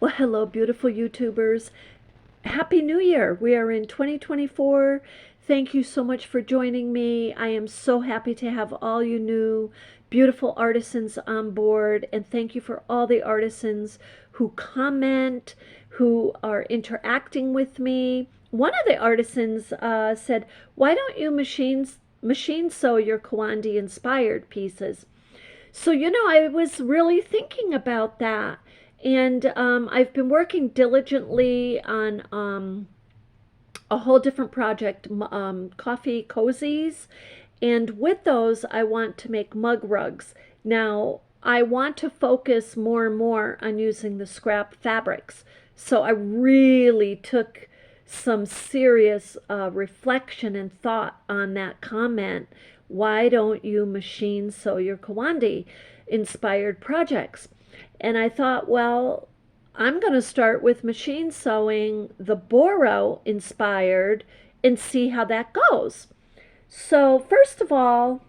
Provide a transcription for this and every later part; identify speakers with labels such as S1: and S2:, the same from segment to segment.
S1: Well, hello, beautiful YouTubers. Happy New Year. We are in 2024. Thank you so much for joining me. I am so happy to have all you new, beautiful artisans on board. And thank you for all the artisans who comment, who are interacting with me. One of the artisans said, why don't you machine sew your Kawandi inspired pieces? So, I was really thinking about that. And I've been working diligently on a whole different project, coffee cozies. And with those, I want to make mug rugs. Now, I want to focus more and more on using the scrap fabrics. So I really took some serious reflection and thought on that comment. Why don't you machine sew your Kawandi inspired projects? And I thought, well, I'm going to start with machine sewing the Boro inspired and see how that goes. So first of all,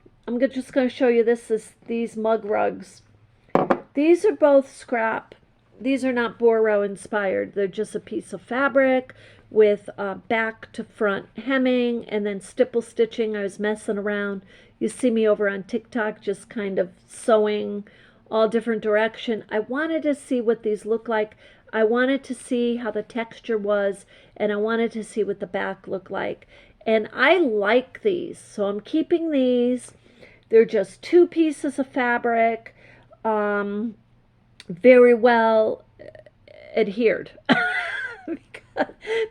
S1: just going to show you these mug rugs. These are both scrap. These are not Boro inspired. They're just a piece of fabric with back to front hemming and then stipple stitching. I was messing around. You see me over on TikTok just kind of sewing all different direction. I wanted to see what these look like. I wanted to see how the texture was, and I wanted to see what the back looked like. And I like these, so I'm keeping these. They're just two pieces of fabric, very well adhered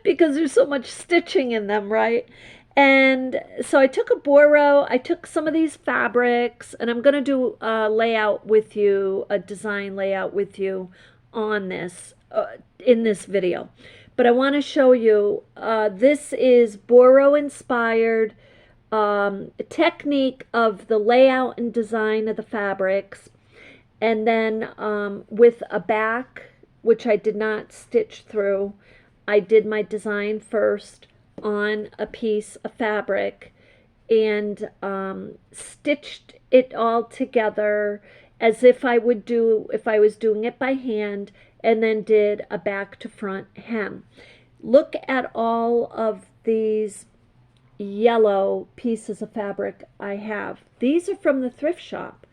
S1: because there's so much stitching in them, right? And so I took I took some of these fabrics, and I'm going to do a layout with you, a design layout with you on this, in this video. But I want to show you, this is Boro inspired technique of the layout and design of the fabrics. And then with a back, which I did not stitch through, I did my design first on a piece of fabric and stitched it all together as if I would do if I was doing it by hand, and then did a back to front hem. Look at all of these yellow pieces of fabric I have. These are from the thrift shop,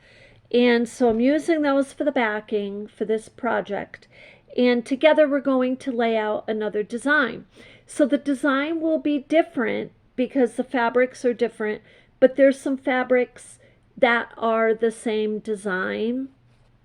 S1: and so I'm using those for the backing for this project. And together we're going to lay out another design. So the design will be different because the fabrics are different, but there's some fabrics that are the same design.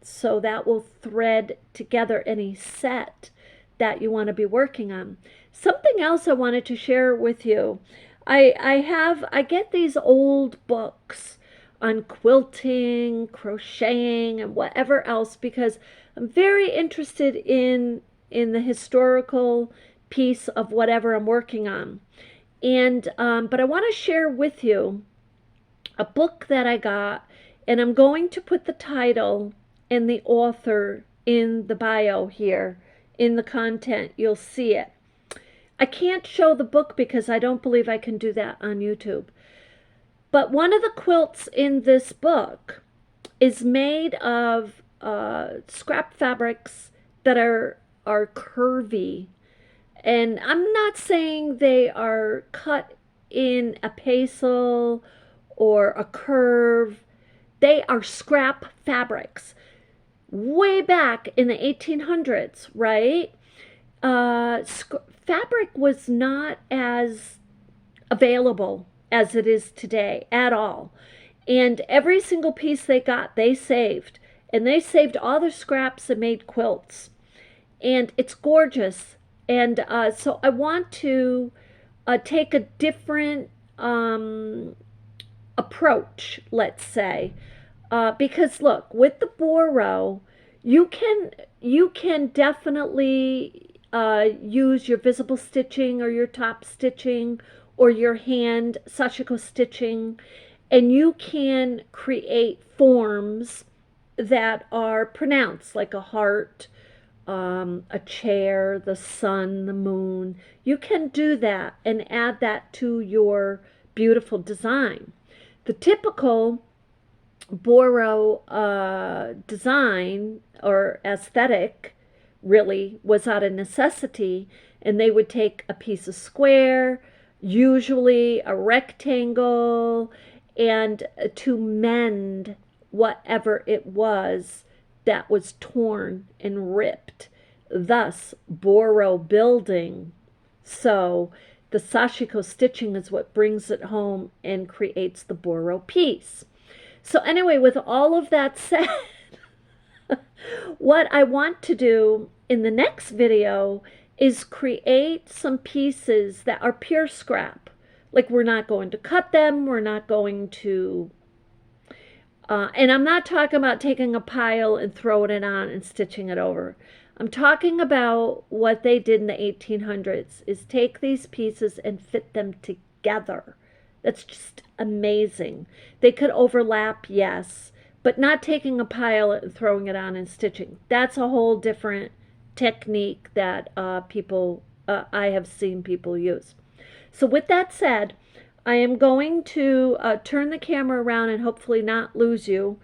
S1: So that will thread together any set that you want to be working on. Something else I wanted to share with you. I get these old books on quilting, crocheting, and whatever else because I'm very interested in the historical piece of whatever I'm working on. And but I want to share with you a book that I got, and I'm going to put the title and the author in the bio here in the content. You'll see it. I can't show the book because I don't believe I can do that on YouTube. But one of the quilts in this book is made of scrap fabrics that are curvy. And I'm not saying they are cut in a pastel or a curve. They are scrap fabrics. Way back in the 1800s, right? Fabric was not as available as it is today at all. And every single piece they got, they saved. And they saved all their scraps and made quilts. And it's gorgeous. And so I want to take a different approach, let's say. Because look, with the Boro, you can definitely use your visible stitching or your top stitching or your hand Sashiko stitching, and you can create forms that are pronounced, like a heart, a chair, the sun, the moon. You can do that and add that to your beautiful design. The typical Boro design or aesthetic really was out of necessity, and they would take a piece of square, usually a rectangle, and to mend whatever it was that was torn and ripped, thus Boro building. So the Sashiko stitching is what brings it home and creates the Boro piece. So anyway, with all of that said, what I want to do in the next video is create some pieces that are pure scrap. Like, we're not going to cut them, we're not going to, and I'm not talking about taking a pile and throwing it on and stitching it over. I'm talking about what they did in the 1800s, is take these pieces and fit them together. That's just amazing. They could overlap, yes, but not taking a pile and throwing it on and stitching. That's a whole different technique that I have seen people use. So with that said, I am going to turn the camera around and hopefully not lose you.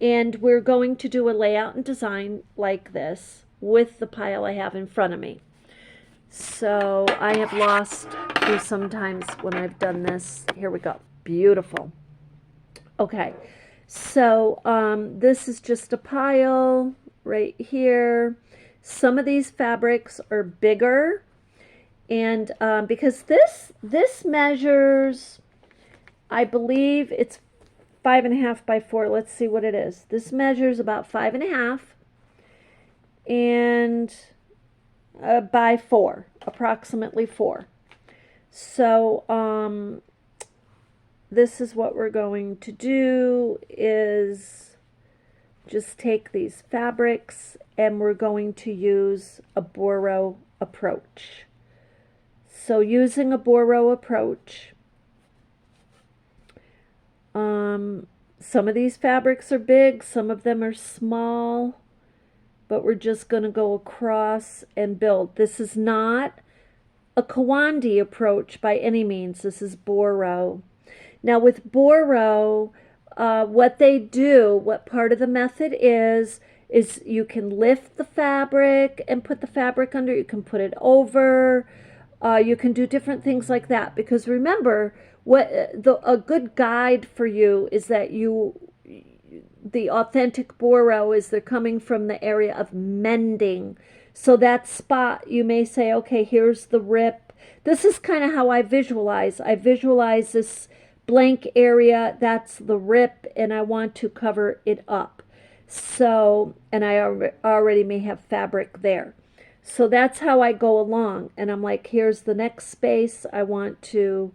S1: And we're going to do a layout and design like this with the pile I have in front of me. So I have lost you sometimes when I've done this. Here we go. Beautiful. Okay. So this is just a pile right here. Some of these fabrics are bigger. And because this measures, I believe it's 5.5 by 4. Let's see what it is. This measures about 5.5 and by 4, approximately 4. So this is what we're going to do, is just take these fabrics and we're going to use a Boro approach. So using a Boro approach, some of these fabrics are big, some of them are small, but we're just going to go across and build. This is not a Kawandi approach by any means. This is Boro. Now with Boro, what they do, what part of the method is you can lift the fabric and put the fabric under. You can put it over. You can do different things like that, because remember, a good guide for you is that the authentic Boro is they're coming from the area of mending. So that spot, you may say, okay, here's the rip. This is kind of how I visualize. I visualize this blank area, that's the rip, and I want to cover it up. So, and I already may have fabric there. So that's how I go along, and I'm like, here's the next space, I want to,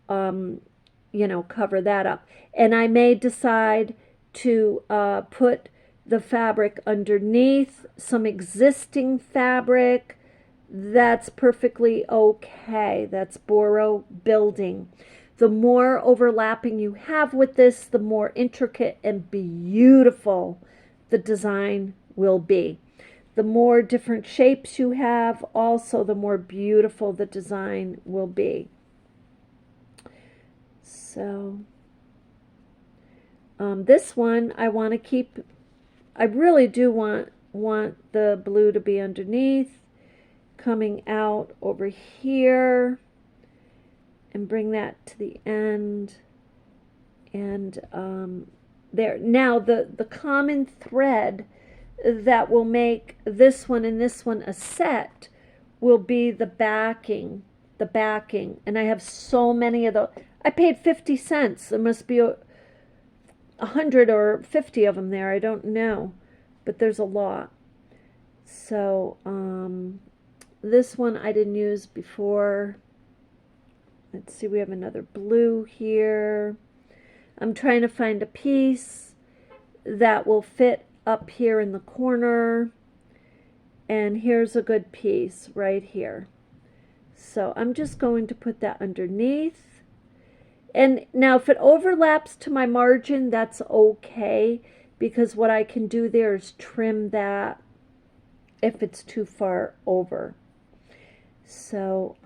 S1: cover that up. And I may decide to put the fabric underneath some existing fabric. That's perfectly okay. That's Boro building. The more overlapping you have with this, the more intricate and beautiful the design will be. The more different shapes you have, also the more beautiful the design will be. So this one I want to keep, I really do want the blue to be underneath, coming out over here, and bring that to the end. And there. Now the common thread that will make this one and this one a set will be the backing. And I have so many of those. I paid 50 cents. There must be 100 or 50 of them there. I don't know, but there's a lot. So this one I didn't use before. Let's see, we have another blue here. I'm trying to find a piece that will fit up here in the corner. And here's a good piece right here. So I'm just going to put that underneath. And now if it overlaps to my margin, that's okay, because what I can do there is trim that if it's too far over. So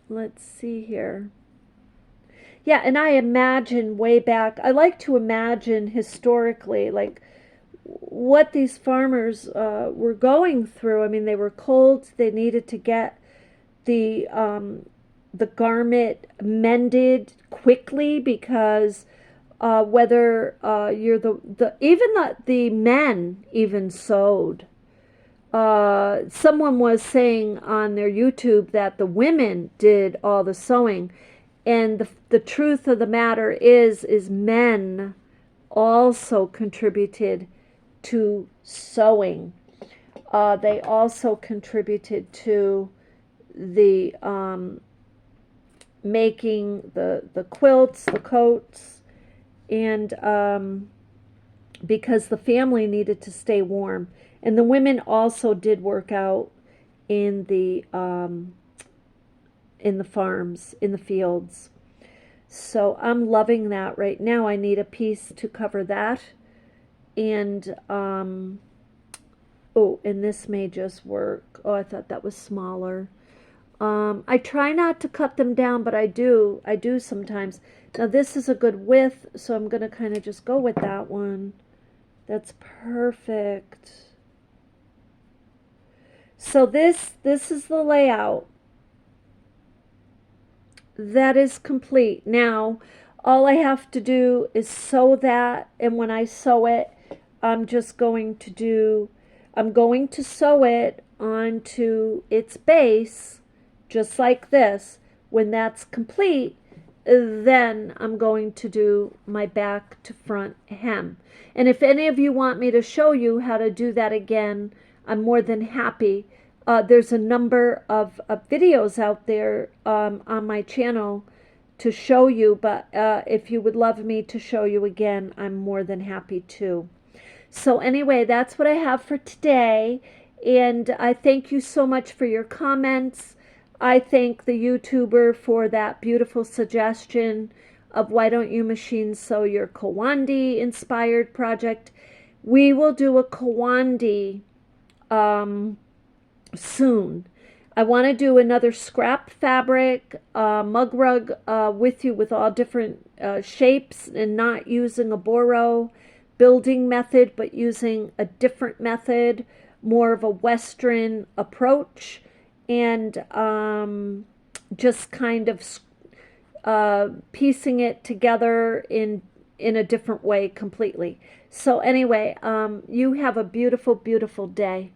S1: let's see here. Yeah, and I imagine way back, I like to imagine historically, like what these farmers were going through. I mean, they were cold. They needed to get the garment mended quickly because whether you're the even the men even sewed. Someone was saying on their YouTube that the women did all the sewing, and the truth of the matter is men also contributed to sewing. They also contributed to the making the quilts, the coats, and because the family needed to stay warm. And the women also did work out in the farms, in the fields. So I'm loving that right now. I need a piece to cover that. And oh, and this may just work. Oh, I thought that was smaller. I try not to cut them down, but I do sometimes. Now this is a good width, so I'm going to kind of just go with that one. That's perfect. So this is the layout. That is complete. Now, all I have to do is sew that, and when I sew it, I'm going to sew it onto its base, just like this. When that's complete, then I'm going to do my back to front hem. And if any of you want me to show you how to do that again, I'm more than happy. There's a number of videos out there on my channel to show you, but if you would love me to show you again, I'm more than happy to. So anyway, that's what I have for today, and I thank you so much for your comments. I thank the YouTuber for that beautiful suggestion of why don't you machine sew your Kawandi inspired project. We will do a Kawandi soon. I want to do another scrap fabric mug rug with you with all different shapes, and not using a Boro building method, but using a different method, more of a Western approach, and just kind of piecing it together in a different way completely. So anyway, you have a beautiful, beautiful day.